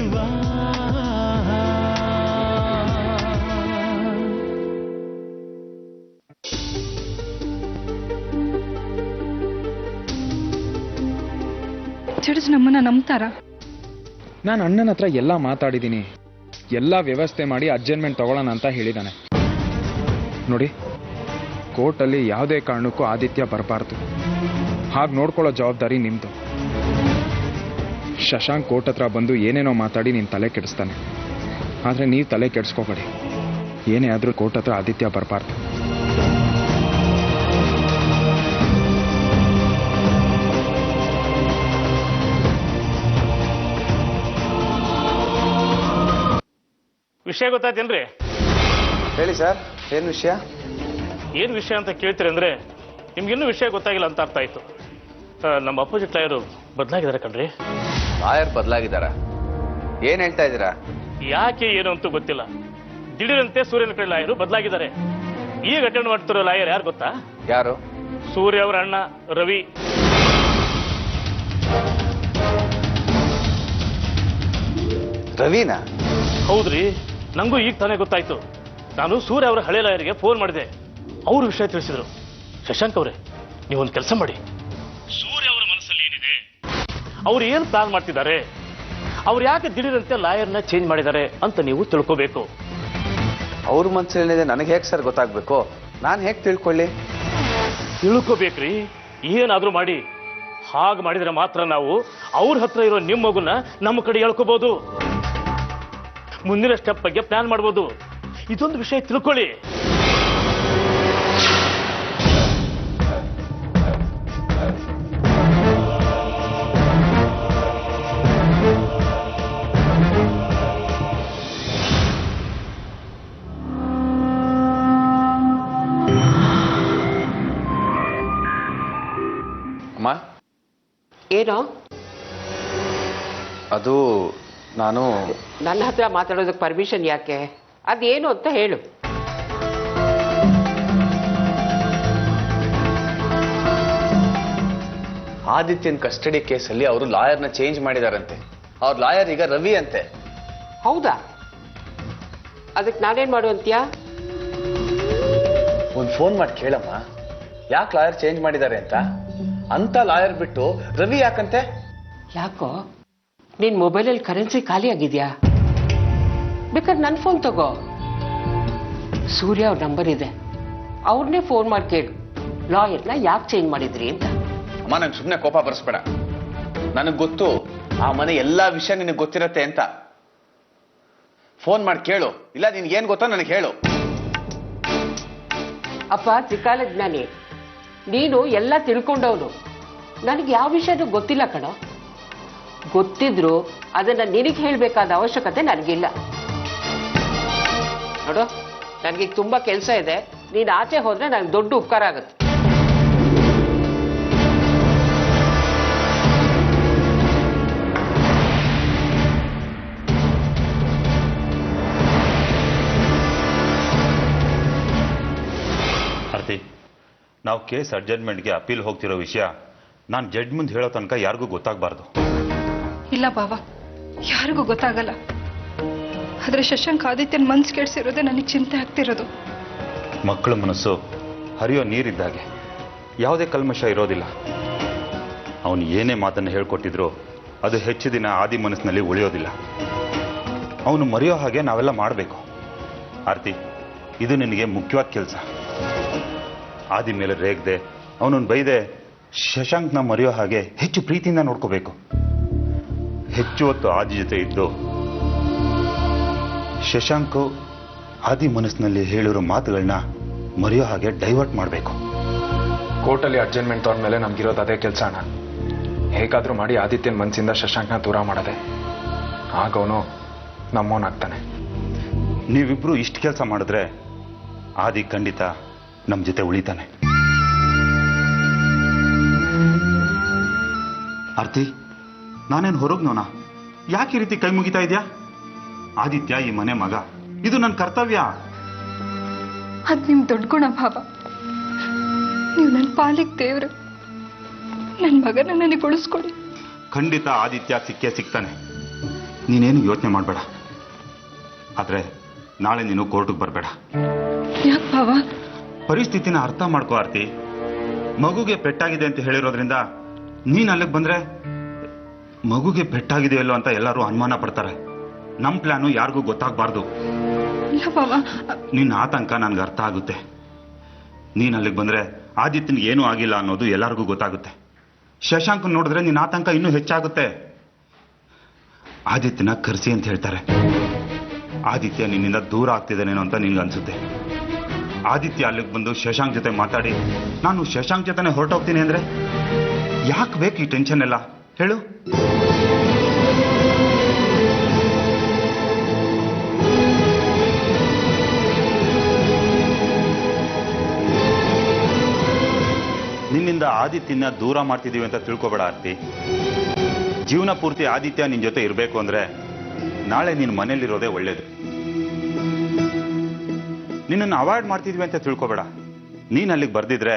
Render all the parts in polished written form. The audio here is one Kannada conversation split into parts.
ಜೀವ. ಜಡ್ಜ್ ನಮ್ಮನ್ನ ನಂಬ್ತಾರ? ನಾನು ಅಣ್ಣನ ಹತ್ರ ಎಲ್ಲ ಮಾತಾಡಿದ್ದೀನಿ, ಎಲ್ಲ ವ್ಯವಸ್ಥೆ ಮಾಡಿ ಅಡ್ಜಸ್ಟ್ಮೆಂಟ್ ತಗೊಳ್ಳೋಣ ಅಂತ ಹೇಳಿದ್ದಾನೆ. ನೋಡಿ, ಕೋರ್ಟಲ್ಲಿ ಯಾವುದೇ ಕಾರಣಕ್ಕೂ ಆದಿತ್ಯ ಬರಬಾರ್ದು. ಹಾಗೆ ನೋಡ್ಕೊಳ್ಳೋ ಜವಾಬ್ದಾರಿ ನಿಮ್ಮದು. ಶಶಾಂಕ್ ಕೋರ್ಟ್ ಹತ್ರ ಬಂದು ಏನೇನೋ ಮಾತಾಡಿ ನೀನು ತಲೆ ಕೆಡಿಸ್ತಾನೆ. ಆದರೆ ನೀವು ತಲೆ ಕೆಡಿಸ್ಕೋಬೇಡಿ. ಏನೇ ಆದರೂ ಕೋರ್ಟ್ ಹತ್ರ ಆದಿತ್ಯ ಬರಬಾರ್ದು. ವಿಷಯ ಗೊತ್ತಾಯ್ತೇನ್ರಿ? ಹೇಳಿ ಸರ್, ಏನು ವಿಷಯ? ಏನು ವಿಷಯ ಅಂತ ಕೇಳ್ತೀರಿ ಅಂದ್ರೆ ನಿಮ್ಗಿನ್ನೂ ವಿಷಯ ಗೊತ್ತಾಗಿಲ್ಲ ಅಂತ ಅರ್ಥ ಆಯ್ತು. ನಮ್ಮ ಅಪೋಸಿಟ್ ಲಾಯರು ಬದಲಾಗಿದ್ದಾರೆ ಕಣ್ರಿ. ಲಾಯರ್ ಬದಲಾಗಿದ್ದಾರ? ಏನ್ ಹೇಳ್ತಾ ಇದ್ದೀರಾ? ಯಾಕೆ ಏನು ಅಂತೂ ಗೊತ್ತಿಲ್ಲ. ದಿಢೀರಂತೆ ಸೂರ್ಯನ ಕಡೆ ಲಾಯರು ಬದಲಾಗಿದ್ದಾರೆ. ಈಗ ಅಟೆಂಡ್ ಮಾಡ್ತಿರೋ ಲಾಯರ್ ಯಾರು ಗೊತ್ತಾ? ಯಾರು? ಸೂರ್ಯ ಅವರ ಅಣ್ಣ ರವಿ. ರವಿನಾ? ಹೌದ್ರಿ, ನಂಗೂ ಈಗ ತಾನೇ ಗೊತ್ತಾಯ್ತು. ನಾನು ಸೂರ್ಯ ಅವರ ಹಳೆ ಲಾಯರ್ಗೆ ಫೋನ್ ಮಾಡಿದೆ. ಅವ್ರ ವಿಷಯ ತಿಳಿಸಿದ್ರು. ಶಶಾಂಕ್ ಅವರೇ, ನೀವೊಂದು ಕೆಲಸ ಮಾಡಿ. ಸೂರ್ಯ ಅವರ ಮನಸ್ಸಲ್ಲಿ ಏನಿದೆ, ಅವ್ರು ಏನು ಪ್ಲಾನ್ ಮಾಡ್ತಿದ್ದಾರೆ, ಅವ್ರು ಯಾಕೆ ದಿಢೀರಂತೆ ಲಾಯರ್ನ ಚೇಂಜ್ ಮಾಡಿದ್ದಾರೆ ಅಂತ ನೀವು ತಿಳ್ಕೋಬೇಕು. ಅವ್ರ ಮನಸ್ಸಲ್ಲಿದೆ ನನಗೆ ಹೇಗೆ ಸರ್ ಗೊತ್ತಾಗ್ಬೇಕು? ನಾನು ಹೇಗೆ ತಿಳ್ಕೊಳ್ಳಿ? ತಿಳ್ಕೋಬೇಕ್ರಿ, ಏನಾದ್ರೂ ಮಾಡಿ. ಹಾಗೆ ಮಾಡಿದ್ರೆ ಮಾತ್ರ ನಾವು ಅವ್ರ ಹತ್ರ ಇರೋ ನಿಮ್ಮ ಮಗುನ ನಮ್ಮ ಕಡೆ ಹೇಳ್ಕೋಬಹುದು. ಮುಂದಿನ ಸ್ಟೆಪ್ ಬಗ್ಗೆ ಪ್ಲಾನ್ ಮಾಡ್ಬೋದು. ಇದೊಂದು ವಿಷಯ ತಿಳ್ಕೊಳ್ಳಿ. ಅಮ್ಮ, ಏನೋ? ಅದು ನಾನು ನನ್ನ ಹತ್ರ ಮಾತಾಡೋದಕ್ಕೆ ಪರ್ಮಿಷನ್ ಯಾಕೆ? ಅದೇನು ಅಂತ ಹೇಳು. ಆದಿತ್ಯನ್ ಕಸ್ಟಡಿ ಕೇಸಲ್ಲಿ ಅವರು ಲಾಯರ್ನ ಚೇಂಜ್ ಮಾಡಿದಾರಂತೆ. ಅವ್ರ ಲಾಯರ್ ಈಗ ರವಿ ಅಂತೆ. ಹೌದಾ? ಅದಕ್ಕೆ ನಾನೇನ್ ಮಾಡು ಅಂತ್ಯಾ? ಒಂದು ಫೋನ್ ಮಾಡಿ ಕೇಳಮ್ಮ, ಯಾಕೆ ಲಾಯರ್ ಚೇಂಜ್ ಮಾಡಿದ್ದಾರೆ ಅಂತ ಲಾಯರ್ ಬಿಟ್ಟು ರವಿ ಯಾಕಂತೆ? ಯಾಕೋ ನಿನ್ ಮೊಬೈಲಲ್ಲಿ ಕರೆನ್ಸಿ ಖಾಲಿ ಆಗಿದ್ಯಾ? ಬೇಕಾದ್ರೆ ನನ್ನ ಫೋನ್ ತಗೋ, ಸೂರ್ಯ ಅವ್ರ ನಂಬರ್ ಇದೆ, ಅವ್ರನ್ನೇ ಫೋನ್ ಮಾಡಿ ಕೇಳು ಲಾಯರ್ನ ಯಾಕೆ ಚೇಂಜ್ ಮಾಡಿದ್ರಿ ಅಂತ. ಅಮ್ಮ, ನಂಗೆ ಸುಮ್ಮನೆ ಕೋಪ ಬರ್ಸ್ಬೇಡ. ನನಗೆ ಗೊತ್ತು ಆ ಮನೆ ಎಲ್ಲಾ ವಿಷಯ ನಿನಗೆ ಗೊತ್ತಿರತ್ತೆ ಅಂತ. ಫೋನ್ ಮಾಡಿ ಕೇಳು, ಇಲ್ಲ ನಿನ್ಗೆ ಏನ್ ಗೊತ್ತೋ ನನಗೆ ಹೇಳು. ಅಪ್ಪ ತ್ರಿಕಾಲ ಜ್ಞಾನಿ, ನೀನು ಎಲ್ಲ ತಿಳ್ಕೊಂಡವನು. ನನಗೆ ಯಾವ ವಿಷಯನೂ ಗೊತ್ತಿಲ್ಲ ಕಣೋ. ಗೊತ್ತಿದ್ರು ಅದನ್ನ ನಿನಗೆ ಹೇಳ್ಬೇಕಾದ ಅವಶ್ಯಕತೆ ನನಗಿಲ್ಲ. ನೋಡು, ನನಗೀಗ ತುಂಬಾ ಕೆಲಸ ಇದೆ. ನೀನು ಆಚೆ ಹೋದ್ರೆ ನನಗೆ ದೊಡ್ಡ ಉಪಕಾರ ಆಗುತ್ತೆ. ಆರ್ತಿ, ನಾವು ಕೇಸ್ ಅಡ್ಜಸ್ಟ್ಮೆಂಟ್ಗೆ ಅಪೀಲ್ ಹೋಗ್ತಿರೋ ವಿಷಯ ನಾನು ಜಡ್ಜ್ ಮುಂದೆ ಹೇಳೋ ತನಕ ಯಾರಿಗೂ ಗೊತ್ತಾಗಬಾರ್ದು. ಇಲ್ಲ ಬಾವ, ಯಾರಿಗೂ ಗೊತ್ತಾಗಲ್ಲ. ಆದ್ರೆ ಶಶಾಂಕ್ ಆದಿತ್ಯನ ಮನ್ಸು ಕೆಡಿಸಿರೋದೇ ನನಗೆ ಚಿಂತೆ ಆಗ್ತಿರೋದು. ಮಕ್ಕಳ ಮನಸ್ಸು ಹರಿಯೋ ನೀರಿದ್ದಾಗೆ, ಯಾವುದೇ ಕಲ್ಮಶ ಇರೋದಿಲ್ಲ. ಅವನು ಏನೇ ಮಾತನ್ನು ಹೇಳ್ಕೊಟ್ಟಿದ್ರು ಅದು ಹೆಚ್ಚು ದಿನ ಆದಿ ಮನಸ್ಸಿನಲ್ಲಿ ಉಳಿಯೋದಿಲ್ಲ. ಅವನು ಮರೆಯೋ ಹಾಗೆ ನಾವೆಲ್ಲ ಮಾಡಬೇಕು. ಆರ್ತಿ, ಇದು ನಿನಗೆ ಮುಖ್ಯವಾದ ಕೆಲಸ. ಆದಿ ಮೇಲೆ ರೇಗದೆ, ಅವನನ್ನು ಬೈದೆ ಶಶಾಂಕ್ನ ಮರೆಯೋ ಹಾಗೆ ಹೆಚ್ಚು ಪ್ರೀತಿಯಿಂದ ನೋಡ್ಕೋಬೇಕು. ಹೆಚ್ಚು ಹೊತ್ತು ಆದಿ ಜೊತೆ ಇದ್ದು ಶಶಾಂಕ್ ಆದಿ ಮನಸ್ಸಿನಲ್ಲಿ ಹೇಳಿರೋ ಮಾತುಗಳನ್ನ ಮರೆಯೋ ಹಾಗೆ ಡೈವರ್ಟ್ ಮಾಡಬೇಕು. ಕೋರ್ಟಲ್ಲಿ ಅಡ್ಜಸ್ಟ್ಮೆಂಟ್ ತಗೊಂಡ್ಮೇಲೆ ನಮ್ಗಿರೋದು ಅದೇ ಕೆಲಸ ಅಣ್ಣ. ಹೇಗಾದರೂ ಮಾಡಿ ಆದಿತ್ಯನ ಮನಸ್ಸಿಂದ ಶಶಾಂಕ್ನ ದೂರ ಮಾಡದೆ, ಆಗವನು ನಮ್ಮವನಾಗ್ತಾನೆ. ನೀವಿಬ್ರು ಇಷ್ಟು ಕೆಲಸ ಮಾಡಿದ್ರೆ ಆದಿ ಖಂಡಿತ ನಮ್ಮ ಜೊತೆ ಉಳಿತಾನೆ. ಆರ್ತಿ, ನಾನೇನು ಹೊರಗ್ನೋನಾ? ಯಾಕೆ ಈ ರೀತಿ ಕೈ ಮುಗಿತಾ ಇದೆಯಾ? ಆದಿತ್ಯ ಈ ಮನೆ ಮಗ, ಇದು ನನ್ನ ಕರ್ತವ್ಯ. ಅದ್ ನಿಮ್ ದೊಡ್ಡ ಗುಣ ಭಾವ. ನೀವು ನನ್ನ ಪಾಲಿಗೆ ದೇವ್ರು. ನನ್ನ ಮಗನ ನನಗೆ ಉಳಿಸ್ಕೊಡಿ. ಖಂಡಿತ ಆದಿತ್ಯ ಸಿಕ್ಕೇ ಸಿಗ್ತಾನೆ. ನೀನೇನು ಯೋಚನೆ ಮಾಡಬೇಡ. ಆದರೆ ನಾಳೆ ನೀನು ಕೋರ್ಟಿಗೆ ಬರಬೇಡ. ಯಾಕೆ ಭಾವ? ಪರಿಸ್ಥಿತಿನ ಅರ್ಥ ಮಾಡ್ಕೋ ಆರ್ತಿ. ಮಗುಗೆ ಪೆಟ್ಟಾಗಿದೆ ಅಂತ ಹೇಳಿರೋದ್ರಿಂದ ನೀನು ಅಲ್ಲಿಗೆ ಬಂದ್ರೆ ಮಗುಗೆ ಪೆಟ್ಟಾಗಿದೆಯಲ್ಲೋ ಅಂತ ಎಲ್ಲರೂ ಅನುಮಾನ ಪಡ್ತಾರೆ. ನಮ್ಮ ಪ್ಲಾನು ಯಾರಿಗೂ ಗೊತ್ತಾಗಬಾರ್ದು. ಇಲ್ಲ ಭಾವ. ನಿನ್ನ ಆತಂಕ ನನ್ಗೆ ಅರ್ಥ ಆಗುತ್ತೆ. ನೀನು ಅಲ್ಲಿಗೆ ಬಂದ್ರೆ ಆದಿತ್ಯನಿಗೆ ಏನೂ ಆಗಿಲ್ಲ ಅನ್ನೋದು ಎಲ್ಲರಿಗೂ ಗೊತ್ತಾಗುತ್ತೆ. ಶಶಾಂಕ್ ನೋಡಿದ್ರೆ ನಿನ್ನ ಆತಂಕ ಇನ್ನೂ ಹೆಚ್ಚಾಗುತ್ತೆ. ಆದಿತ್ಯನ ಕರ್ಸಿ ಅಂತ ಹೇಳ್ತಾರೆ. ಆದಿತ್ಯ ನಿನ್ನಿಂದ ದೂರ ಆಗ್ತಿದ್ದಾನೇನೋ ಅಂತ ನಿನ್ಗೆ ಅನ್ಸುತ್ತೆ. ಆದಿತ್ಯ ಅಲ್ಲಿಗೆ ಬಂದು ಶಶಾಂಕ್ ಜೊತೆ ಮಾತಾಡಿ ನಾನು ಶಶಾಂಕ್ ಜೊತೆನೆ ಹೊರಟೋಗ್ತೀನಿ ಅಂದ್ರೆ ಯಾಕೆ ಬೇಕು ಈ ಟೆನ್ಷನ್ ಎಲ್ಲ ಹೇಳು? ನಿನ್ನಿಂದ ಆದಿತ್ಯನ ದೂರ ಮಾಡ್ತಿದೀವಿ ಅಂತ ತಿಳ್ಕೊಬೇಡ ಆರ್ತಿ. ಜೀವನ ಪೂರ್ತಿ ಆದಿತ್ಯ ನಿನ್ ಜೊತೆ ಇರಬೇಕು ಅಂದ್ರೆ ನಾಳೆ ನಿನ್ನ ಮನೇಲಿರೋದೇ ಒಳ್ಳೇದು. ನಿನ್ನನ್ನು ಅವಾಯ್ಡ್ ಮಾಡ್ತಿದ್ವಿ ಅಂತ ತಿಳ್ಕೊಬೇಡ. ನೀನ್ ಅಲ್ಲಿಗೆ ಬರ್ದಿದ್ರೆ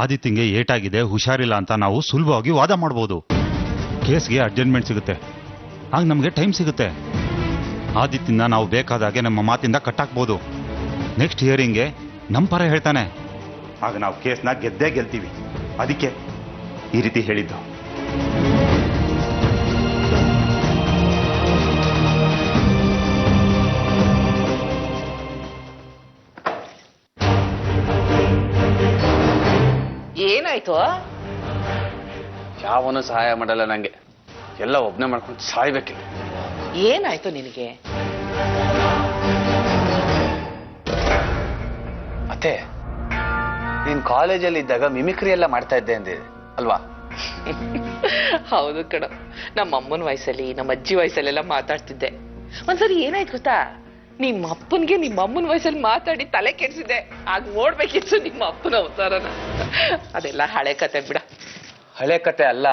ಆದಿತ್ಯಂಗೆ ಏಟಾಗಿದೆ, ಹುಷಾರಿಲ್ಲ ಅಂತ ನಾವು ಸುಲಭವಾಗಿ ವಾದ ಮಾಡ್ಬೋದು. ಕೇಸ್ಗೆ ಅಡ್ಜಸ್ಟ್ಮೆಂಟ್ ಸಿಗುತ್ತೆ. ಆಗ ನಮಗೆ ಟೈಮ್ ಸಿಗುತ್ತೆ. ಆದಿತ್ಯನ ನಾವು ಬೇಕಾದಾಗೆ ನಮ್ಮ ಮಾತಿಂದ ಕಟ್ಟಾಕ್ಬೋದು. ನೆಕ್ಸ್ಟ್ ಹಿಯರಿಂಗ್ಗೆ ನಮ್ಮ ಪರ ಹೇಳ್ತಾನೆ. ಆಗ ನಾವು ಕೇಸ್ನ ಗೆದ್ದೇ ಗೆಲ್ತೀವಿ. ಅದಕ್ಕೆ ಈ ರೀತಿ ಹೇಳಿದ್ದು. ಏನಾಯ್ತು? ಯಾವನು ಸಹಾಯ ಮಾಡಲ್ಲ ನಂಗೆ. ಎಲ್ಲ ಒಬ್ನೇ ಮಾಡ್ಕೊಂಡು ಸಾಯ್ಬೇಕಿಲ್ಲ. ಏನಾಯ್ತು ನಿನಗೆ? ಮತ್ತೆ ನೀನ್ ಕಾಲೇಜಲ್ಲಿ ಇದ್ದಾಗ ಮಿಮಿಕ್ರಿ ಎಲ್ಲ ಮಾಡ್ತಾ ಇದ್ದೆ ಅಂದೆ ಅಲ್ವಾ? ಹೌದು ಕಣ. ನಮ್ಮ ಅಮ್ಮನ ವಯಸ್ಸಲ್ಲಿ, ನಮ್ಮ ಅಜ್ಜಿ ವಯಸ್ಸಲ್ಲೆಲ್ಲ ಮಾತಾಡ್ತಿದ್ದೆ. ಒಂದ್ಸರಿ ಏನಾಯ್ತು ಗೊತ್ತಾ? ನಿಮ್ಮ ಅಪ್ಪನ್ಗೆ ನಿಮ್ಮ ಅಮ್ಮನ ವಯಸ್ಸಲ್ಲಿ ಮಾತಾಡಿ ತಲೆ ಕೆಡ್ಸಿದೆ. ಆಗ ನೋಡ್ಬೇಕಿತ್ತು ನಿಮ್ಮ ಅಪ್ಪನ ಅವತಾರನ. ಅದೆಲ್ಲ ಹಳೆ ಕತೆ ಬಿಡ. ಹಳೆ ಕತೆ ಅಲ್ಲ,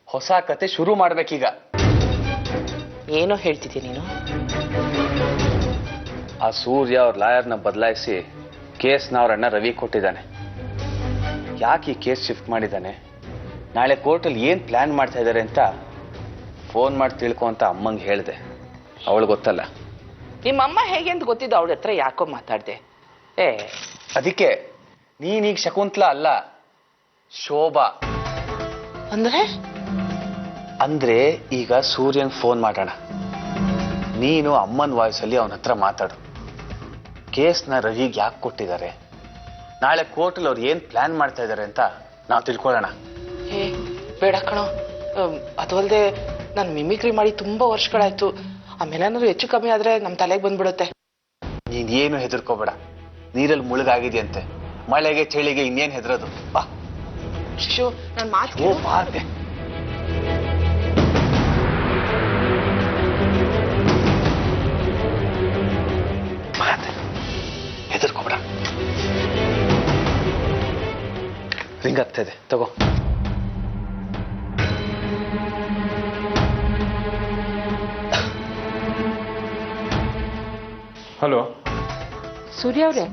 ಹೊಸ ಕತೆ ಶುರು ಮಾಡ್ಬೇಕೀಗ. ಏನೋ ಹೇಳ್ತಿದ್ದೆ ನೀನು? ಆ ಸೂರ್ಯ ಅವ್ರ ಲಾಯರ್ನ ಬದಲಾಯಿಸಿ ಕೇಸ್ನ ಅವ್ರ ಅಣ್ಣ ರವಿ ಕೊಟ್ಟಿದ್ದಾನೆ. ಯಾಕೆ ಈ ಕೇಸ್ ಶಿಫ್ಟ್ ಮಾಡಿದ್ದಾನೆ, ನಾಳೆ ಕೋರ್ಟಲ್ಲಿ ಏನ್ ಪ್ಲಾನ್ ಮಾಡ್ತಾ ಇದ್ದಾರೆ ಅಂತ ಫೋನ್ ಮಾಡಿ ತಿಳ್ಕೊ ಅಂತ ಅಮ್ಮಂಗೆ ಹೇಳಿದೆ. ಅವಳು ಗೊತ್ತಲ್ಲ. ನಿಮ್ಮಮ್ಮ ಹೇಗೆ ಅಂತ ಗೊತ್ತಿದ್ದು ಅವಳ ಹತ್ರ ಯಾಕೋ ಮಾತಾಡ್ದೆ? ಅದಕ್ಕೆ ನೀನೀಗ ಶಕುಂತಲಾ ಅಲ್ಲ, ಶೋಭಾ. ಅಂದ್ರೆ ಈಗ ಸೂರ್ಯಂಗ್ ಫೋನ್ ಮಾಡೋಣ. ನೀನು ಅಮ್ಮನ ವಾಯ್ಸಲ್ಲಿ ಅವನ ಹತ್ರ ಮಾತಾಡು. ಕೇಸ್ನ ರವಿಗೆ ಯಾಕೆ ಕೊಟ್ಟಿದ್ದಾರೆ, ನಾಳೆ ಕೋರ್ಟಲ್ಲಿ ಅವ್ರು ಏನ್ ಪ್ಲಾನ್ ಮಾಡ್ತಾ ಇದ್ದಾರೆ ಅಂತ ನಾವು ತಿಳ್ಕೊಳ್ಳೋಣ. ಬೇಡ ಕಣೋ. ಅದು ಅಲ್ಲದೆ ನಾನು ಮಿಮಿಕ್ರಿ ಮಾಡಿ ತುಂಬಾ ವರ್ಷಗಳಾಯ್ತು. ಆಮೇಲೆ ಏನಾದ್ರು ಹೆಚ್ಚು ಕಮ್ಮಿ ಆದ್ರೆ ನಮ್ಮ ತಲೆಗೆ ಬಂದ್ಬಿಡುತ್ತೆ. ನೀನ್ ಏನು ಹೆದರ್ಕೋಬೇಡ. ನೀರಲ್ಲಿ ಮುಳುಗಾಗಿದೆಯಂತೆ. ಮಳೆಗೆ ಚಳಿಗೆ ಇನ್ನೇನ್ ಹೆದರೋದು. ಬಾ ಶಿಶು, ನಾನು ಮಾತು ಬಾರ್ದೆ. ಹೆದರ್ಕೋಬೇಡ. ರಿಂಗ್ ಆಗ್ತಾ ಇದೆ, ತಗೋ. ಹಲೋ ಸೂರ್ಯ ಅವ್ರೆ,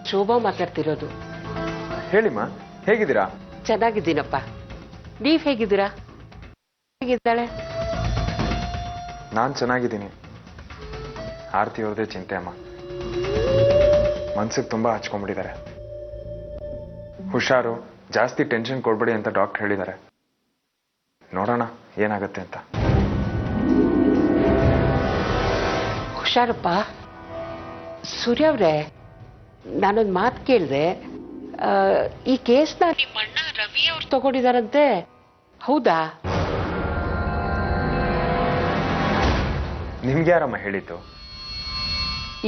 ಶೋಭಾ ಮಾತಾಡ್ತಿರೋದು. ಹೇಳಿಮ್ಮ, ಹೇಗಿದ್ದೀರಾ? ಚೆನ್ನಾಗಿದ್ದೀನಪ್ಪ. ನೀವ್ ಹೇಗಿದ್ದೀರಾ? ಹೇಗಿದ್ದಾಳೆ? ನಾನು ಚೆನ್ನಾಗಿದ್ದೀನಿ. ಆರ್ತಿ ಅವ್ರದೇ ಚಿಂತೆ ಅಮ್ಮ. ಮನ್ಸಿಗೆ ತುಂಬಾ ಹಚ್ಕೊಂಡ್ಬಿಟ್ಟಿದ್ದಾರೆ. ಹುಷಾರು, ಜಾಸ್ತಿ ಟೆನ್ಷನ್ ಕೊಡ್ಬೇಡಿ ಅಂತ ಡಾಕ್ಟರ್ ಹೇಳಿದ್ದಾರೆ. ನೋಡೋಣ ಏನಾಗುತ್ತೆ ಅಂತ. ಹುಷಾರಪ್ಪ. ಸೂರ್ಯ ಅವ್ರೆ, ನಾನೊಂದು ಮಾತು ಕೇಳಿದೆ. ಈ ಕೇಸ್ನ ನಿಮ್ಮ ಅಣ್ಣ ರವಿ ಅವ್ರು ತಗೊಂಡಿದಾರಂತೆ, ಹೌದಾ? ನಿಮ್ಗೆ ಯಾರಮ್ಮ ಹೇಳಿದ್ದು?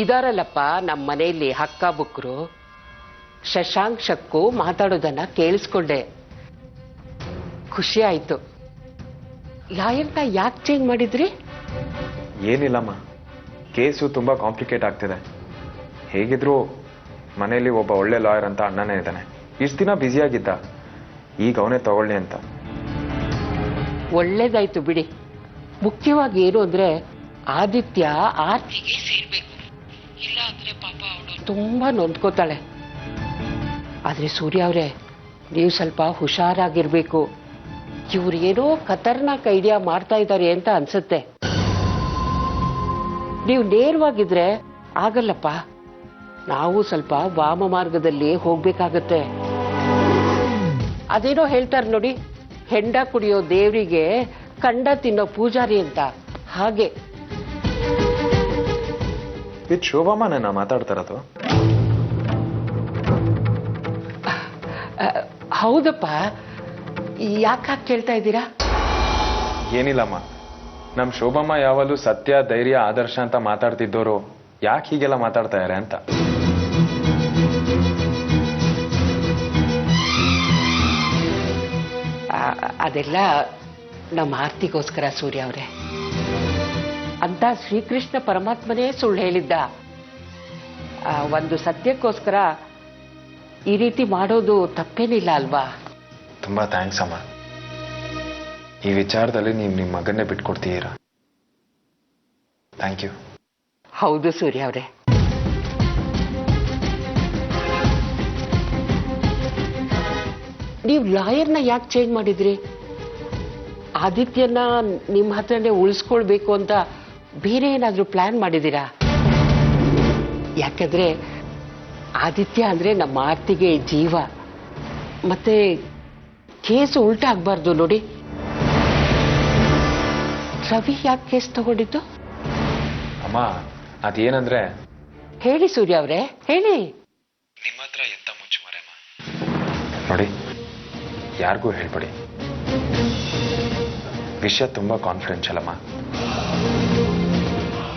ಇದಾರಲ್ಲಪ್ಪ ನಮ್ಮ ಮನೆಯಲ್ಲಿ ಹಕ್ಕ ಬುಕ್ರು. ಶಶಾಂಕ್ ಶಕ್ಕು ಮಾತಾಡೋದನ್ನ ಕೇಳಿಸ್ಕೊಂಡೆ. ಖುಷಿ ಆಯ್ತು. ಲಾಯರ್ನ ಯಾಕೆ ಚೇಂಜ್ ಮಾಡಿದ್ರಿ? ಏನಿಲ್ಲಮ್ಮ, ಕೇಸು ತುಂಬಾ ಕಾಂಪ್ಲಿಕೇಟ್ ಆಗ್ತಿದೆ. ಹೇಗಿದ್ರು ಮನೆಯಲ್ಲಿ ಒಬ್ಬ ಒಳ್ಳೆ ಲಾಯರ್ ಅಂತ ಅಣ್ಣನೇ ಇದ್ದಾನೆ. ಇಷ್ಟು ದಿನ ಬ್ಯುಸಿಯಾಗಿದ್ದ, ಈಗ ಅವನೇ ತಗೊಳ್ಳಿ ಅಂತ. ಒಳ್ಳೇದಾಯ್ತು ಬಿಡಿ. ಮುಖ್ಯವಾಗಿ ಏನು ಅಂದ್ರೆ ಆದಿತ್ಯ ಆರ್ತಿಗೆ ಸೇರ್ಬೇಕು. ಇಲ್ಲ ಅಂದ್ರೆ ಪಾಪ ಅವಳು ತುಂಬಾ ನೊಂದ್ಕೋತಾಳೆ. ಆದ್ರೆ ಸೂರ್ಯ ಅವ್ರೆ, ನೀವು ಸ್ವಲ್ಪ ಹುಷಾರಾಗಿರ್ಬೇಕು. ಇವ್ರು ಏನೋ ಖತರ್ನಾಕ್ ಐಡಿಯಾ ಮಾಡ್ತಾ ಇದ್ದಾರೆ ಅಂತ ಅನ್ಸುತ್ತೆ. ನೀವು ನೇರವಾಗಿದ್ರೆ ಆಗಲ್ಲಪ್ಪ. ನಾವು ಸ್ವಲ್ಪ ವಾಮ ಮಾರ್ಗದಲ್ಲಿ ಹೋಗ್ಬೇಕಾಗತ್ತೆ. ಅದೇನೋ ಹೇಳ್ತಾರೆ ನೋಡಿ, ಹೆಂಡ ಕುಡಿಯೋ ದೇವರಿಗೆ ಕಂಡ ತಿನ್ನೋ ಪೂಜಾರಿ ಅಂತ. ಹಾಗೆ ಇದು ಶೋಭಾಮನ ಮಾತಾಡ್ತಾ ಇರೋದು? ಹೌದಪ್ಪ. ಯಾಕೆ ಕೇಳ್ತಾ ಇದ್ದೀರಾ? ಏನಿಲ್ಲಮ್ಮ, ನಮ್ ಶೋಭಮ್ಮ ಯಾವಾಗಲೂ ಸತ್ಯ, ಧೈರ್ಯ, ಆದರ್ಶ ಅಂತ ಮಾತಾಡ್ತಿದ್ದವರು ಯಾಕೆ ಹೀಗೆಲ್ಲ ಮಾತಾಡ್ತಾ ಇದ್ದಾರೆ ಅಂತ. ಅದೆಲ್ಲ ನಮ್ಮ ಆರ್ತಿಗೋಸ್ಕರ ಸೂರ್ಯ ಅವರೇ. ಅಂತ ಶ್ರೀಕೃಷ್ಣ ಪರಮಾತ್ಮನೇ ಸುಳ್ಳು ಹೇಳಿದ್ದ. ಒಂದು ಸತ್ಯಕ್ಕೋಸ್ಕರ ಈ ರೀತಿ ಮಾಡೋದು ತಪ್ಪೇನಿಲ್ಲ ಅಲ್ವಾ? ತುಂಬಾ ಥ್ಯಾಂಕ್ಸ್ ಅಮ್ಮ. ಈ ವಿಚಾರದಲ್ಲಿ ನೀವು ನಿಮ್ಮ ಮಗನ್ನೇ ಬಿಟ್ಕೊಡ್ತೀರಾ. Thank you. ಹೌದು ಸೂರ್ಯ ಅವರೇ. ನೀವು ಲಾಯರ್ನ ಯಾಕೆ ಚೇಂಜ್ ಮಾಡಿದ್ರಿ? ಆದಿತ್ಯನ ನಿಮ್ಮ ಹತ್ರನೇ ಉಳಿಸ್ಕೊಳ್ಬೇಕು ಅಂತ ಬೇರೆ ಏನಾದ್ರೂ ಪ್ಲಾನ್ ಮಾಡಿದ್ದೀರಾ? ಯಾಕಂದ್ರೆ ಆದಿತ್ಯ ಅಂದ್ರೆ ನಮ್ಮ ಆರ್ತಿಗೆ ಜೀವ. ಮತ್ತೆ ಕೇಸ್ ಉಲ್ಟಾ ಆಗ್ಬಾರ್ದು ನೋಡಿ. ರವಿ ಯಾಕೆ ಕೇಸ್ ತಗೊಂಡಿದ್ದು? ಅಮ್ಮ, ಅದೇನಂದ್ರೆ ಹೇಳಿ ಸೂರ್ಯ ಅವರೇ, ಹೇಳಿ. ನಿಮ್ಮ ಹತ್ರ ಎಂತ ಮುಚ್ಚುಮರೆಮ್ಮ. ನೋಡಿ, ಯಾರಿಗೂ ಹೇಳ್ಬೇಡಿ. ವಿಷಯ ತುಂಬಾ ಕಾನ್ಫಿಡೆನ್ಷಿಯಲ್ ಅಮ್ಮ.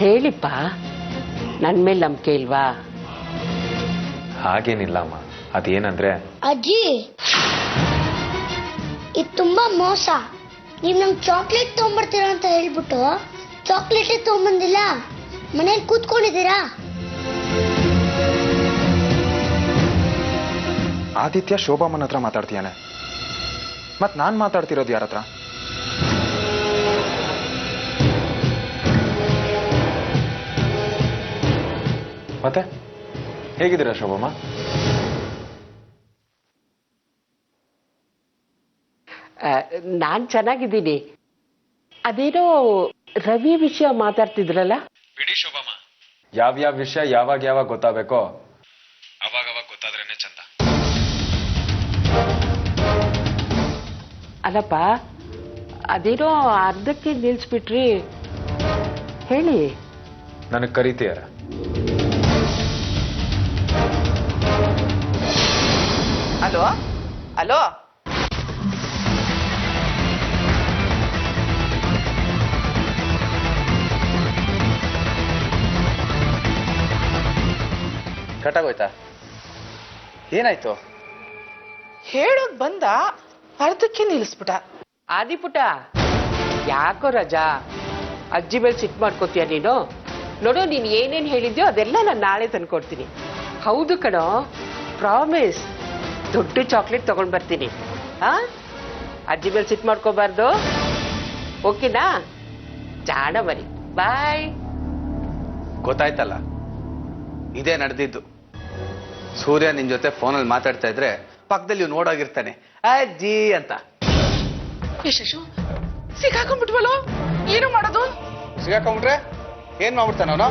ಹೇಳಿಪ್ಪ, ನನ್ ಮೇಲೆ ನಂಬಿಕೆ ಇಲ್ವಾ? ಹಾಗೇನಿಲ್ಲ ಅಮ್ಮ. ಅದೇನಂದ್ರೆ ಅಜ್ಜಿ, ಇದು ತುಂಬಾ ಮೋಸ. ನೀವು ನಮ್ಗೆ ಚಾಕ್ಲೇಟ್ ತಗೊಂಡ್ಬರ್ತೀರಾ ಅಂತ ಹೇಳ್ಬಿಟ್ಟು ಚಾಕ್ಲೇಟೇ ತಗೊಂಡ್ಬಂದಿಲ್ಲ, ಮನೇಲಿ ಕೂತ್ಕೊಂಡಿದ್ದೀರಾ. ಆದಿತ್ಯ ಶೋಭಾಮನ್ ಹತ್ರ ಮಾತಾಡ್ತೀಯಾನೆ, ಮತ್ ನಾನ್ ಮಾತಾಡ್ತಿರೋದು ಯಾರ ಹತ್ರ? ಮತ್ತೆ ಹೇಗಿದ್ದೀರಾ ಶೋಭಮ್ಮ? ನಾನ್ ಚೆನ್ನಾಗಿದ್ದೀನಿ. ಅದೇನೋ ರವಿ ವಿಷಯ ಮಾತಾಡ್ತಿದ್ರಲ್ಲ? ಬಿಡಿ ಶೋಭಮ್ಮ, ಯಾವ್ಯಾವ ವಿಷಯ ಯಾವಾಗ ಗೊತ್ತಾಗಬೇಕೋ ಅವಾಗ ಗೊತ್ತಾದ್ರೇನೆ ಚಂದ. ಅಲ್ಲಪ್ಪ, ಅದೇನೋ ಅರ್ಧಕ್ಕೆ ನಿಲ್ಸ್ಬಿಟ್ರಿ, ಹೇಳಿ. ನನಗೆ ಕರಿತೀಯಾರ? Hello hello, ಕಟ್ಟಾಗೋಯ್ತಾ? ಏನಾಯ್ತು? ಹೇಳೋದ್ ಬಂದ, ಅರ್ಧಕ್ಕೆ ನಿಲ್ಲಿಸ್ಬಿಟ್ಟ. ಆದಿಪುಟ, ಯಾಕೋ ರಜಾ ಅಜ್ಜಿ ಮೇಲೆ ಸಿಟ್ ಮಾಡ್ಕೋತೀಯ ನೀನು? ನೋಡು, ನೀನ್ ಏನೇನ್ ಹೇಳಿದ್ಯೋ ಅದೆಲ್ಲ ನಾನು ನಾಳೆ ತಂದ್ಕೊಡ್ತೀನಿ. ಹೌದು ಕಣೋ, ಪ್ರಾಮಿಸ್. ದೊಡ್ಡ ಚಾಕ್ಲೇಟ್ ತಗೊಂಡ್ ಬರ್ತೀನಿ. ಹಾ, ಅಜ್ಜಿ ಮೇಲೆ ಸಿಟ್ ಮಾಡ್ಕೋಬಾರ್ದು, ಓಕೆನಾ? ಜಾಣ ಮರಿ. ಬಾಯ್. ಗೊತ್ತಾಯ್ತಲ್ಲ, ಇದೇ ನಡೆದಿದ್ದು. ಸೂರ್ಯ ನಿನ್ ಜೊತೆ ಫೋನಲ್ಲಿ ಮಾತಾಡ್ತಾ ಇದ್ರೆ ಪಕ್ಕದಲ್ಲಿ ಇವ್ನು ನೋಡೋಗಿರ್ತಾನೆ, ಅಜ್ಜಿ ಅಂತ. ಯಶಸ್ಸು, ಸಿಕ್ಕಾಕೊಂಡ್ಬಿಟ್ವಲ್ಲೋ, ಏನು ಮಾಡೋದು? ಸಿಗಾಕೊಂಡ್ಬಿಟ್ರೆ ಏನ್ ಮಾಡ್ಬಿಡ್ತಾನ ಅವನು?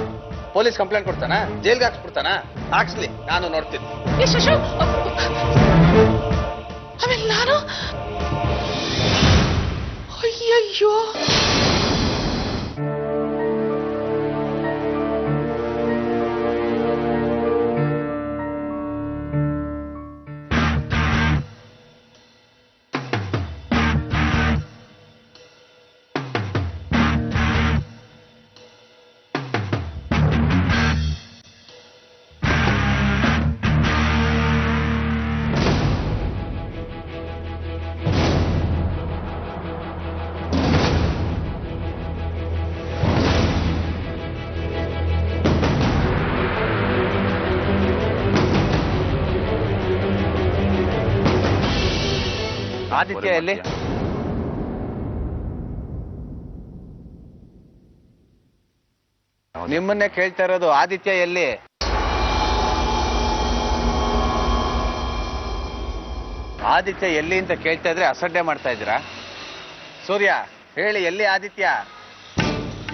ಪೊಲೀಸ್ ಕಂಪ್ಲೇಂಟ್ ಕೊಡ್ತಾನ? ಜೈಲ್ಗೆ ಹಾಕ್ಸ್ಬಿಡ್ತಾನ? ಹಾಕ್ಸ್ಲಿ, ನಾನು ನೋಡ್ತೀನಿ. ಯಶಸ್ಸು, ಆಮೇಲೆ ನಾನು ಅಯ್ಯಯ್ಯೋ. ಆದಿತ್ಯ ಎಲ್ಲಿ? ನಿಮ್ಮನ್ನೇ ಕೇಳ್ತಾ ಇರೋದು, ಆದಿತ್ಯ ಎಲ್ಲಿ? ಆದಿತ್ಯ ಎಲ್ಲಿ ಅಂತ ಕೇಳ್ತಾ ಇದ್ರೆ ಅಸಡ್ಡೆ ಮಾಡ್ತಾ ಇದ್ದೀರಾ? ಸೂರ್ಯ ಹೇಳಿ, ಎಲ್ಲಿ ಆದಿತ್ಯ?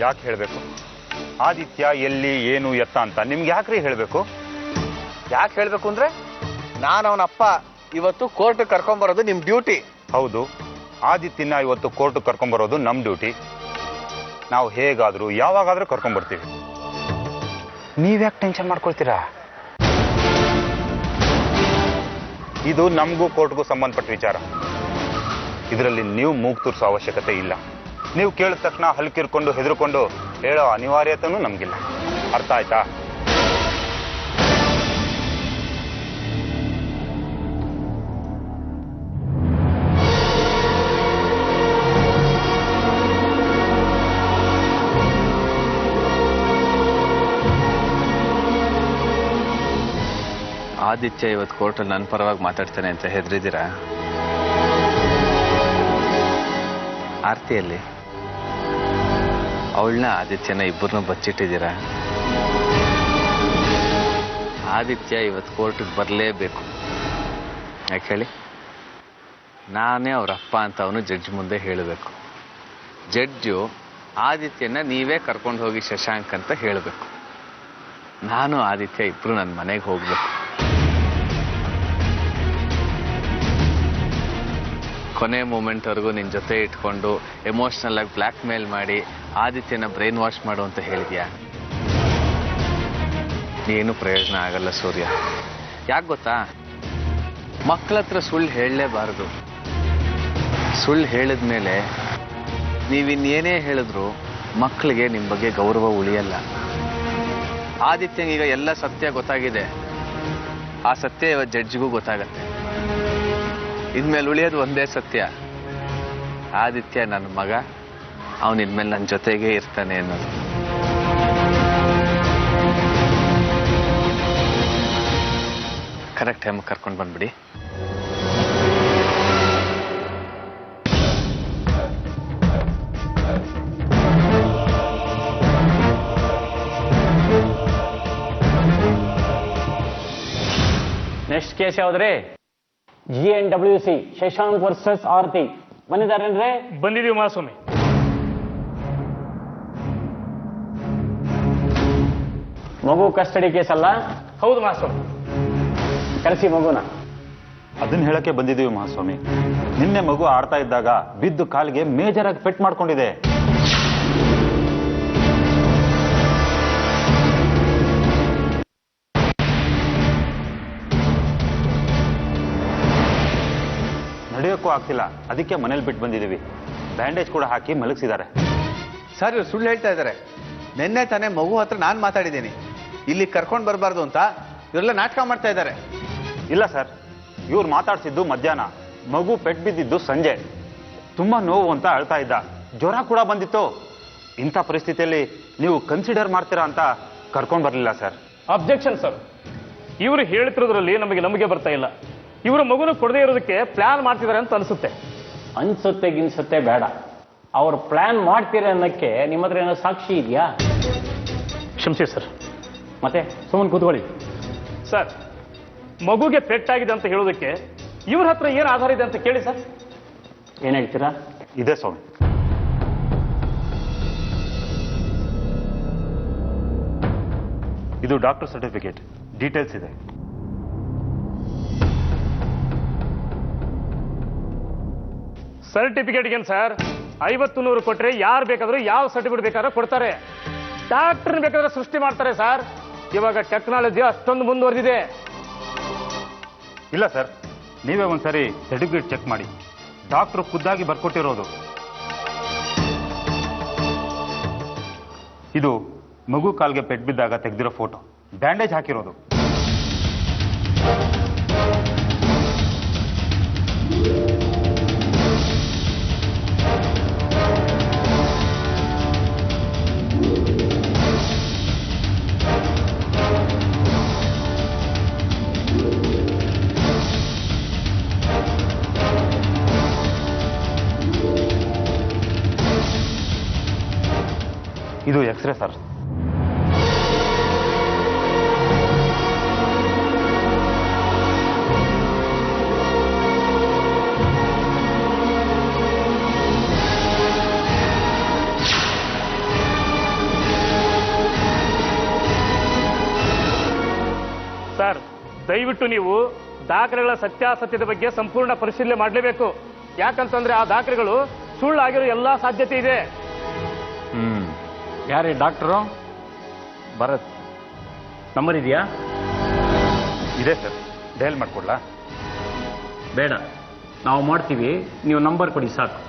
ಯಾಕೆ ಹೇಳಬೇಕು? ಆದಿತ್ಯ ಎಲ್ಲಿ, ಏನು, ಎತ್ತ ಅಂತ ನಿಮ್ಗೆ ಯಾಕ್ರಿ ಹೇಳಬೇಕು? ಯಾಕೆ ಹೇಳ್ಬೇಕು ಅಂದ್ರೆ, ನಾನು ಅವನಪ್ಪ. ಇವತ್ತು ಕೋರ್ಟ್ ಕರ್ಕೊಂಬರೋದು ನಿಮ್ ಡ್ಯೂಟಿ. ಹೌದು, ಆದಿತ್ಯನ ಇವತ್ತು ಕೋರ್ಟ್ ಕರ್ಕೊಂಬರೋದು ನಮ್ಮ ಡ್ಯೂಟಿ. ನಾವು ಹೇಗಾದ್ರೂ ಯಾವಾಗಾದ್ರೂ ಕರ್ಕೊಂಬರ್ತೀವಿ. ನೀವ್ಯಾಕೆ ಟೆನ್ಷನ್ ಮಾಡ್ಕೊಳ್ತೀರಾ? ಇದು ನಮಗೂ ಕೋರ್ಟ್ಗೂ ಸಂಬಂಧಪಟ್ಟ ವಿಚಾರ. ಇದರಲ್ಲಿ ನೀವು ಮೂಗು ತೂರಿಸೋ ಅವಶ್ಯಕತೆ ಇಲ್ಲ. ನೀವು ಕೇಳಿದ ತಕ್ಷಣ ಹಲ್ಕಿರ್ಕೊಂಡು ಹೆದರ್ಕೊಂಡು ಹೇಳೋ ಅನಿವಾರ್ಯತೆನೂ ನಮಗಿಲ್ಲ. ಅರ್ಥ ಆಯ್ತಾ? ಆದಿತ್ಯ ಇವತ್ತು ಕೋರ್ಟಲ್ಲಿ ನನ್ನ ಪರವಾಗಿ ಮಾತಾಡ್ತಾನೆ ಅಂತ ಹೆದರಿದ್ದೀರಾ? ಆರ್ತಿಯಲ್ಲಿ ಅವಳನ್ನ ಆದಿತ್ಯನ ಇಬ್ಬರನ್ನೂ ಬಚ್ಚಿಟ್ಟಿದ್ದೀರಾ? ಆದಿತ್ಯ ಇವತ್ತು ಕೋರ್ಟಿಗೆ ಬರಲೇಬೇಕು. ಯಾಕೆ ಹೇಳಿ? ನಾನೇ ಅವರಪ್ಪ ಅಂತ ಅವನು ಜಡ್ಜ್ ಮುಂದೆ ಹೇಳಬೇಕು. ಜಡ್ಜು ಆದಿತ್ಯನ ನೀವೇ ಕರ್ಕೊಂಡು ಹೋಗಿ ಶಶಾಂಕ್ ಅಂತ ಹೇಳಬೇಕು. ನಾನು ಆದಿತ್ಯ ಇಬ್ಬರು ನನ್ನ ಮನೆಗೆ ಹೋಗ್ಬೇಕು. ಕೊನೆ ಮೂಮೆಂಟ್ವರೆಗೂ ನಿನ್ನ ಜೊತೆ ಇಟ್ಕೊಂಡು ಎಮೋಷ್ನಲ್ ಆಗಿ ಬ್ಲ್ಯಾಕ್ ಮೇಲ್ ಮಾಡಿ ಆದಿತ್ಯನ ಬ್ರೈನ್ ವಾಶ್ ಮಾಡು ಅಂತ ಹೇಳಿದ್ಯಾ? ಏನು ಪ್ರಯೋಜನ ಆಗಲ್ಲ ಸೂರ್ಯ. ಯಾಕೆ ಗೊತ್ತಾ? ಮಕ್ಕಳ ಹತ್ರ ಸುಳ್ಳು ಹೇಳಲೇಬಾರದು. ಸುಳ್ಳು ಹೇಳಿದ್ಮೇಲೆ ನೀವಿನ್ನೇನೇ ಹೇಳಿದ್ರು ಮಕ್ಕಳಿಗೆ ನಿಮ್ಮ ಬಗ್ಗೆ ಗೌರವ ಉಳಿಯಲ್ಲ. ಆದಿತ್ಯಂಗೀಗ ಎಲ್ಲ ಸತ್ಯ ಗೊತ್ತಾಗಿದೆ. ಆ ಸತ್ಯ ಇವತ್ತು ಜಡ್ಜಿಗೂ ಗೊತ್ತಾಗತ್ತೆ. ಇನ್ಮೇಲೆ ಉಳಿಯೋದು ಒಂದೇ ಸತ್ಯ, ಆದಿತ್ಯ ನನ್ನ ಮಗ, ಅವನು ಇನ್ಮೇಲೆ ನನ್ನ ಜೊತೆಗೇ ಇರ್ತಾನೆ ಅನ್ನೋದು. ಕರೆಕ್ಟ್ ಟೈಮ್ ಕರ್ಕೊಂಡು ಬಂದ್ಬಿಡಿ. ನೆಕ್ಸ್ಟ್ ಕೇಸ್ ಯಾವ್ದ್ರಿ? GNWC Shashank versus Aarti. ಬಂದಿದ್ದಾರೇನ್ರಿ? ಬಂದಿದೀವಿ ಮಹಾಸ್ವಾಮಿ. ಮಗು ಕಸ್ಟಡಿ ಕೇಸ್ ಅಲ್ಲ? ಹೌದು ಮಹಾಸ್ವಾಮಿ. ಕರೆಸಿ ಮಗುನ. ಅದನ್ನ ಹೇಳಕ್ಕೆ ಬಂದಿದ್ದೀವಿ ಮಹಾಸ್ವಾಮಿ. ನಿನ್ನೆ ಮಗು ಆಡ್ತಾ ಇದ್ದಾಗ ಬಿದ್ದು ಕಾಲಿಗೆ ಮೇಜರ್ ಆಗಿ ಪೆಟ್ ಮಾಡ್ಕೊಂಡಿದೆ. ನಡೆಯೋಕ್ಕೂ ಆಗ್ತಿಲ್ಲ, ಅದಕ್ಕೆ ಮನೇಲಿ ಬಿಟ್ಟು ಬಂದಿದ್ದೀವಿ. ಬ್ಯಾಂಡೇಜ್ ಕೂಡ ಹಾಕಿ ಮಲಗಿಸಿದ್ದಾರೆ. ಸರ್, ಇವ್ರು ಸುಳ್ಳು ಹೇಳ್ತಾ ಇದ್ದಾರೆ. ನಿನ್ನೆ ತಾನೇ ಮಗು ಹತ್ರ ನಾನು ಮಾತಾಡಿದ್ದೀನಿ, ಇಲ್ಲಿ ಕರ್ಕೊಂಡು ಬರಬಾರ್ದು ಅಂತ. ಇವರೆಲ್ಲ ನಾಟಕ ಮಾಡ್ತಾ ಇದ್ದಾರೆ. ಇಲ್ಲ ಸರ್, ಇವ್ರು ಮಾತಾಡ್ಸಿದ್ದು ಮಧ್ಯಾಹ್ನ, ಮಗು ಪೆಟ್ ಬಿದ್ದಿದ್ದು ಸಂಜೆ. ತುಂಬಾ ನೋವು ಅಂತ ಅಳ್ತಾ ಇದ್ದ, ಜ್ವರ ಕೂಡ ಬಂದಿತ್ತು. ಇಂಥ ಪರಿಸ್ಥಿತಿಯಲ್ಲಿ ನೀವು ಕನ್ಸಿಡರ್ ಮಾಡ್ತೀರಾ ಅಂತ ಕರ್ಕೊಂಡು ಬರಲಿಲ್ಲ ಸರ್. Objection sir. ಇವರು ಹೇಳ್ತಿರೋದ್ರಲ್ಲಿ ನಮಗೆ ನಂಬಿಕೆ ಬರ್ತಾ ಇಲ್ಲ. ಇವರು ಮಗುನ ಕೊಡದೇ ಇರೋದಕ್ಕೆ ಪ್ಲಾನ್ ಮಾಡ್ತಿದ್ದಾರೆ ಅಂತ ಅನಿಸುತ್ತೆ. ಅನ್ಸುತ್ತೆ ಗಿನ್ಸುತ್ತೆ ಬೇಡ, ಅವ್ರು ಪ್ಲಾನ್ ಮಾಡ್ತೀರ ಅನ್ನಕ್ಕೆ ನಿಮ್ಮ ಹತ್ರ ಏನೋ ಸಾಕ್ಷಿ ಇದೆಯಾ? ಕ್ಷಮಿಸಿ ಸರ್. ಮತ್ತೆ ಸುಮ್ಮನೆ ಕೂತ್ಕೊಳ್ಳಿ. ಸರ್, ಮಗುಗೆ ಪೆಟ್ಟಾಗಿದೆ ಅಂತ ಹೇಳೋದಕ್ಕೆ ಇವ್ರ ಹತ್ರ ಏನು ಆಧಾರ ಇದೆ ಅಂತ ಕೇಳಿ ಸರ್. ಏನ್ ಹೇಳ್ತೀರಾ? ಇದೆ ಸ್ವಾಮಿ. ಇದು ಡಾಕ್ಟರ್ ಸರ್ಟಿಫಿಕೇಟ್, ಡೀಟೇಲ್ಸ್ ಇದೆ. ಸರ್ಟಿಫಿಕೇಟ್ಗೇನು ಸರ್? 50-100 ಕೊಟ್ರೆ ಯಾರು ಬೇಕಾದ್ರೂ ಯಾವ ಸರ್ಟಿಫಿಕೇಟ್ ಬೇಕಾದ್ರೂ ಕೊಡ್ತಾರೆ. ಡಾಕ್ಟರ್ ಬೇಕಾದ್ರೆ ಸೃಷ್ಟಿ ಮಾಡ್ತಾರೆ ಸರ್. ಇವಾಗ ಟೆಕ್ನಾಲಜಿ ಅಷ್ಟೊಂದು ಮುಂದುವರೆದಿದೆ. ಇಲ್ಲ ಸರ್, ನೀವೇ ಒಂದ್ಸರಿ ಸರ್ಟಿಫಿಕೇಟ್ ಚೆಕ್ ಮಾಡಿ. ಡಾಕ್ಟರ್ ಖುದ್ದಾಗಿ ಬರ್ಕೊಟ್ಟಿರೋದು. ಇದು ಮಗು ಕಾಲ್ಗೆ ಪೆಟ್ಟು ಬಿದ್ದಾಗ ತೆಗೆದಿರೋ ಫೋಟೋ, ಬ್ಯಾಂಡೇಜ್ ಹಾಕಿರೋದು. ಇದು ಎಕ್ಸ್ರೇ ಸರ್. ದಯವಿಟ್ಟು ನೀವು ದಾಖಲೆಗಳ ಸತ್ಯಾಸತ್ಯದ ಬಗ್ಗೆ ಸಂಪೂರ್ಣ ಪರಿಶೀಲನೆ ಮಾಡಲೇಬೇಕು. ಯಾಕಂತಂದ್ರೆ ಆ ದಾಖಲೆಗಳು ಸುಳ್ಳಾಗಿರೋ ಎಲ್ಲಾ ಸಾಧ್ಯತೆ ಇದೆ. ಯಾರೇ ಡಾಕ್ಟ್ರು? ಭರತ್ ನಂಬರ್ ಇದೆಯಾ? ಇದೆ ಸರ್, ಡಯಲ್ ಮಾಡ್ಕೊಡ್ಲಾ? ಬೇಡ, ನಾವು ಮಾಡ್ತೀವಿ, ನೀವು ನಂಬರ್ ಕೊಡಿ ಸಾಕು.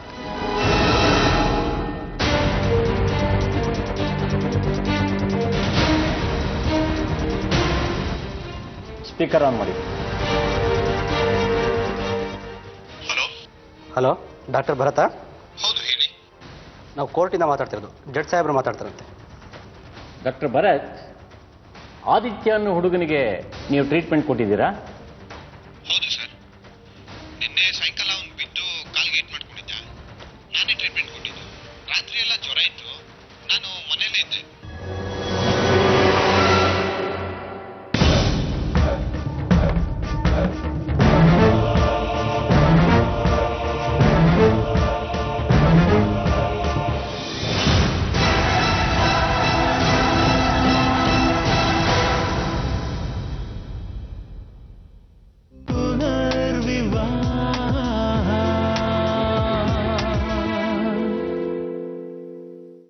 ಸ್ಪೀಕರ್ ಆನ್ ಮಾಡಿ. Hello, doctor Bharat? ಹೌದು, ಹೇಳಿ. ನಾವು ಕೋರ್ಟಿಂದ ಮಾತಾಡ್ತಿರೋದು, ಜಡ್ಜ್ ಸಾಹೇಬ್ರು ಮಾತಾಡ್ತಾರಂತೆ. ಡಾಕ್ಟರ್ ಭರತ್, ಆದಿತ್ಯ ಅನ್ನೋ ಹುಡುಗನಿಗೆ ನೀವು ಟ್ರೀಟ್ಮೆಂಟ್ ಕೊಟ್ಟಿದ್ದೀರಾ?